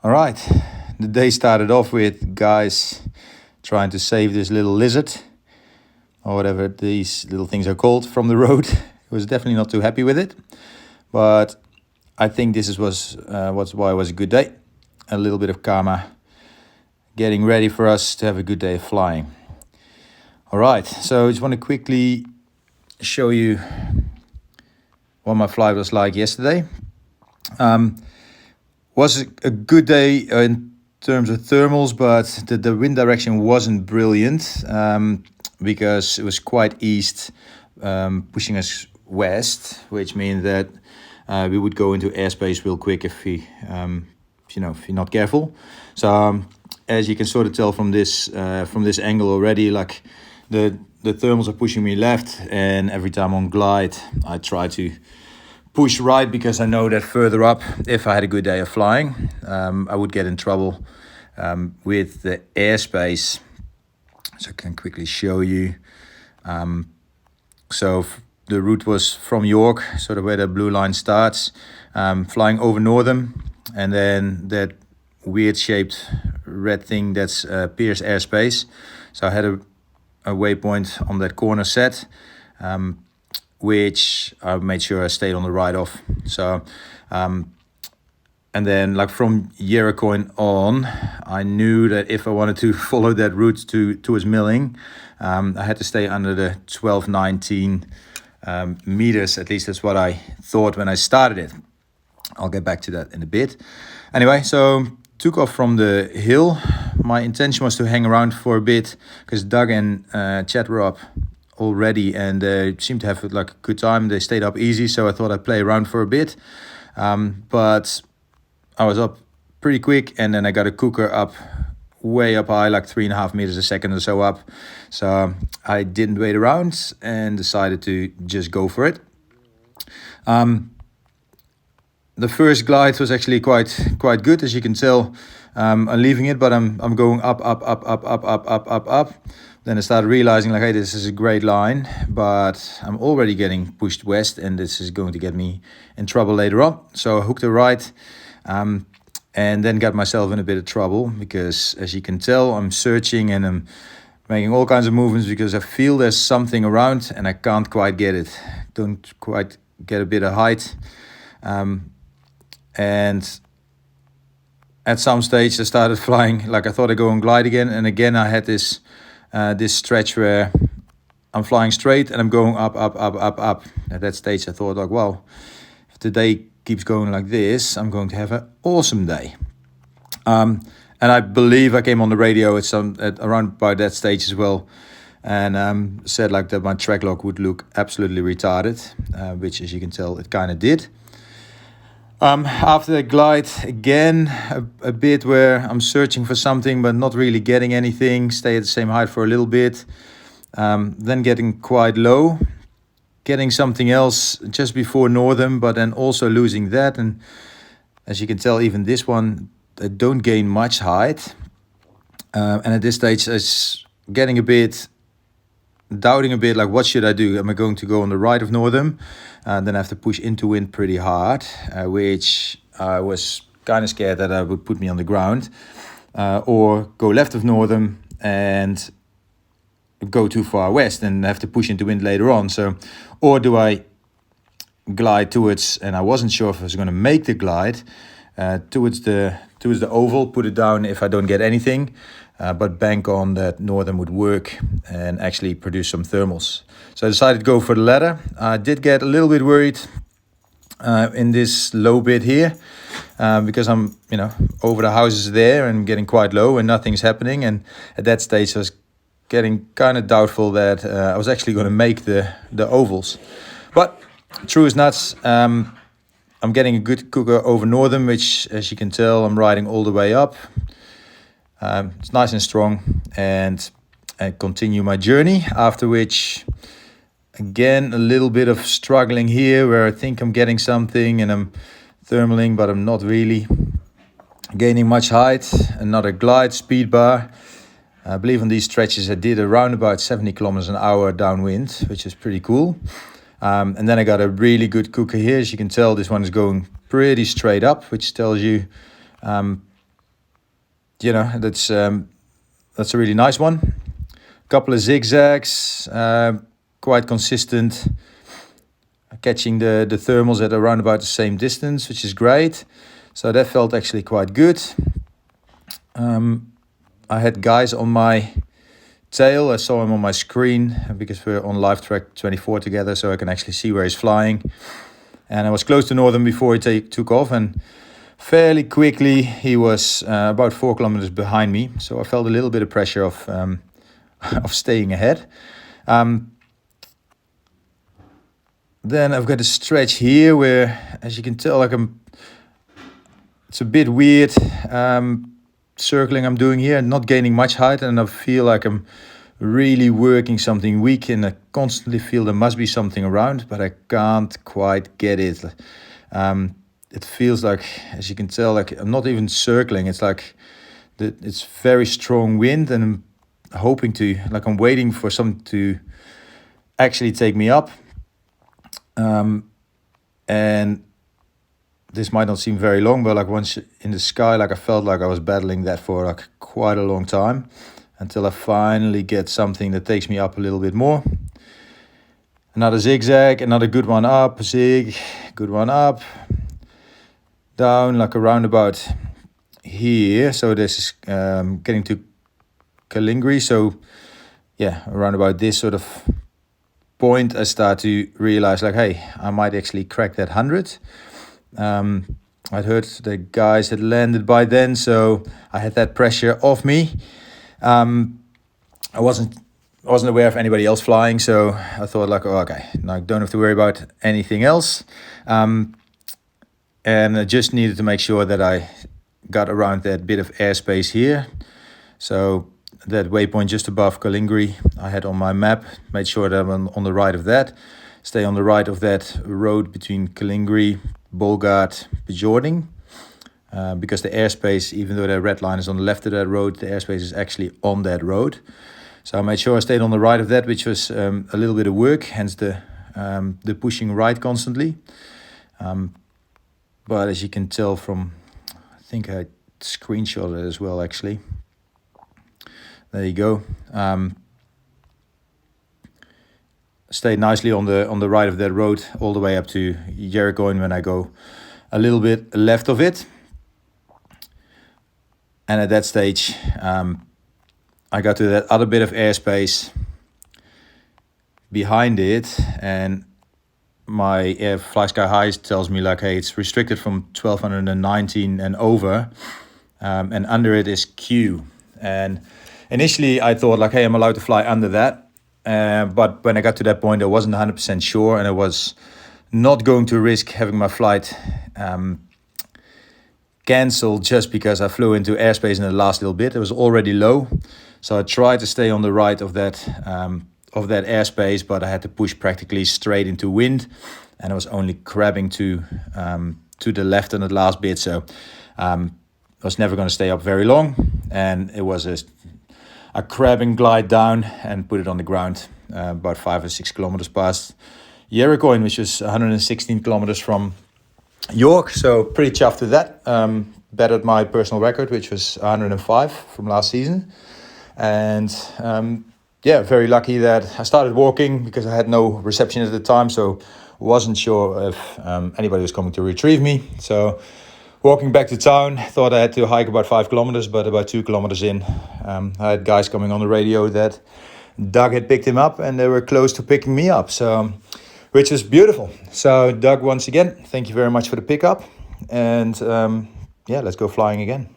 All right, the day started off with guys trying to save this little lizard, or whatever these little things are called, from the road. I was definitely not too happy with it, but I think this was why it was a good day. A little bit of karma, getting ready for us to have a good day of flying. All right, so I just want to quickly show you what my flight was like yesterday. Was a good day in terms of thermals, but the wind direction wasn't brilliant because it was quite east, pushing us west, which means that we would go into airspace real quick if if you're not careful. So as you can sort of tell from this angle already, like the thermals are pushing me left, and every time on glide I try to push right because I know that further up, if I had a good day of flying, I would get in trouble with the airspace. So I can quickly show you. So the route was from York, sort of where the blue line starts, flying over Northern, and then that weird shaped red thing that's Pierce airspace. So I had a waypoint on that corner set, which I made sure I stayed on the right off. So, and then like from Jericho on, I knew that if I wanted to follow that route towards Milling, I had to stay under the 1219 meters. At least that's what I thought when I started it. I'll get back to that in a bit. Anyway, so took off from the hill. My intention was to hang around for a bit because Doug and Chad were up already, and they seemed to have like a good time. They stayed up easy, so I thought I'd play around for a bit. But I was up pretty quick, and then I got a cooker up way up high, like 3.5 meters a second or so up. So I didn't wait around and decided to just go for it. The first glide was actually quite good, as you can tell. I'm leaving it, but I'm going up. Then I started realizing, like, hey, this is a great line, but I'm already getting pushed west, and this is going to get me in trouble later on. So I hooked a right, and then got myself in a bit of trouble because, as you can tell, I'm searching and I'm making all kinds of movements because I feel there's something around and I can't quite get it. Don't quite get a bit of height. And at some stage I started flying, like I thought I'd go and glide again. And again, I had this stretch where I'm flying straight and I'm going up. At that stage I thought, like, well, if the day keeps going like this, I'm going to have an awesome day. And I believe I came on the radio at around by that stage as well, and said like that my track log would look absolutely retarded, which, as you can tell, it kind of did. After the glide, again, a bit where I'm searching for something but not really getting anything, stay at the same height for a little bit, then getting quite low, getting something else just before Northern, but then also losing that. And as you can tell, even this one, I don't gain much height. And at this stage, it's getting a bit, doubting a bit, like, what should I do? Am I going to go on the right of Northern? Then I have to push into wind pretty hard, which I was kind of scared that I would put me on the ground, or go left of Northern and go too far west and have to push into wind later on. So, or do I glide towards, and I wasn't sure if I was going to make the glide towards the oval, put it down if I don't get anything, but bank on that Northern would work and actually produce some thermals. So I decided to go for the latter. I did get a little bit worried in this low bit here, because I'm over the houses there and getting quite low and nothing's happening. And at that stage I was getting kind of doubtful that I was actually going to make the ovals. But true as nuts, I'm getting a good cooker over Northern, which, as you can tell, I'm riding all the way up. It's nice and strong, and I continue my journey, after which, again, a little bit of struggling here where I think I'm getting something and I'm thermaling, but I'm not really gaining much height. Another glide, speed bar. I believe on these stretches I did around about 70 kilometers an hour downwind, which is pretty cool. And then I got a really good cooker here. As you can tell, this one is going pretty straight up, which tells you that's a really nice one. Couple of zigzags, quite consistent, catching the thermals at around about the same distance, which is great. So that felt actually quite good. I had guys on my tail. I saw him on my screen because we're on live track 24 together, so I can actually see where he's flying. And I was close to Northern before he took off, and fairly quickly he was about 4 kilometers behind me. So I felt a little bit of pressure of staying ahead. Then I've got a stretch here where, as you can tell, it's a bit weird circling I'm doing here, not gaining much height, and I feel like I'm really working something weak, and I constantly feel there must be something around, but I can't quite get it. It feels like, as you can tell, like I'm not even circling. It's like it's very strong wind, and I'm I'm waiting for something to actually take me up. And this might not seem very long, but like once in the sky, like I felt like I was battling that for like quite a long time until I finally get something that takes me up a little bit more. Another zigzag, another good one up, zig, good one up, down like around about here. So this is getting to Kalingri. So yeah, around about this sort of point, I start to realize like, hey, I might actually crack that 100. I'd heard the guys had landed by then, so I had that pressure off me. I wasn't aware of anybody else flying, so I thought like, oh, okay, now I don't have to worry about anything else. And I just needed to make sure that I got around that bit of airspace here. So that waypoint just above Kalingri, I had on my map, made sure that I'm on the right of that. Stay on the right of that road between Kalingri, Bolgard, Piawaning, because the airspace, even though the red line is on the left of that road, the airspace is actually on that road. So I made sure I stayed on the right of that, which was a little bit of work, hence the pushing right constantly. But as you can tell from, I think I screenshot it as well actually. There you go. Stayed nicely on the right of that road all the way up to Jericho, and when I go a little bit left of it. And at that stage, I got to that other bit of airspace behind it, and my Fly Sky Highs tells me like, hey, it's restricted from 1219 and over, and under it is Q. And initially I thought like, hey, I'm allowed to fly under that. But when I got to that point, I wasn't 100% sure, and I was not going to risk having my flight cancelled just because I flew into airspace in the last little bit. It was already low, so I tried to stay on the right of that airspace, but I had to push practically straight into wind, and I was only crabbing to the left in the last bit. So I was never going to stay up very long, and it was a crab and glide down and put it on the ground about 5 or 6 kilometers past Jericho, which was 116 kilometers from York. So pretty chuffed with that. Bettered my personal record, which was 105 from last season. And very lucky that I started walking because I had no reception at the time, so wasn't sure if anybody was coming to retrieve me. So walking back to town, thought I had to hike about 5 kilometers, but about 2 kilometers in, I had guys coming on the radio that Doug had picked him up, and they were close to picking me up, so which was beautiful. So Doug, once again, thank you very much for the pickup, and let's go flying again.